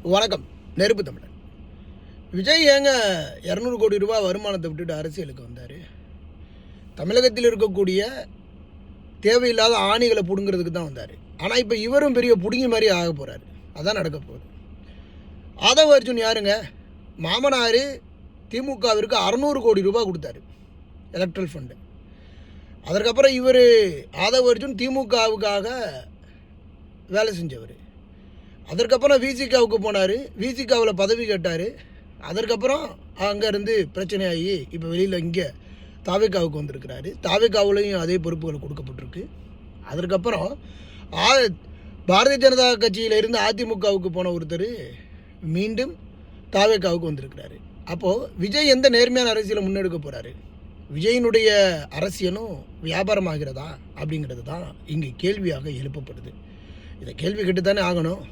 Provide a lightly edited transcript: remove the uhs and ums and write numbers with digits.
வணக்கம். நெருப்பு தமிழன். விஜய் ஏங்க 200 கோடி ரூபாய் வருமானத்தை விட்டுட்டு அரசியலுக்கு வந்தார்? தமிழகத்தில் இருக்கக்கூடிய தேவையில்லாத ஆணிகளை பிடுங்கிறதுக்கு தான் வந்தார். ஆனால் இப்போ இவரும் பெரிய பிடுங்கி மாதிரி ஆக போகிறாரு. அதான் நடக்க போகுது. ஆதவ அர்ஜுன் யாருங்க? மாமனார் திமுகவிற்கு 600 கோடி ரூபாய் கொடுத்தாரு எலக்ட்ரல் ஃபண்டு. அதற்கப்புறம் இவர் ஆதவ அர்ஜுன் திமுகவுக்காக வேலை செஞ்சவர். அதற்கப்புறம் விசிகாவுக்கு போனார். விசிகாவில் பதவி கேட்டார். அதற்கப்புறம் அங்கேருந்து பிரச்சனையாகி இப்போ வெளியில் இங்கே தாவேகாவுக்கு வந்திருக்கிறாரு. தாவேகாவிலையும் அதே பொறுப்புகள் கொடுக்கப்பட்டிருக்கு. அதற்கப்புறம் பாரதிய ஜனதா கட்சியிலிருந்து அதிமுகவுக்கு போன ஒருத்தர் மீண்டும் தாவேகாவுக்கு வந்திருக்கிறாரு. அப்போது விஜய் எந்த நேர்மையான அரசியலை முன்னெடுக்க போகிறாரு? விஜயினுடைய அரசியலும் வியாபாரமாகிறதா அப்படிங்கிறது தான் இங்கே கேள்வியாக எழுப்பப்படுது. இதை கேள்வி கேட்டு தானே ஆகணும்.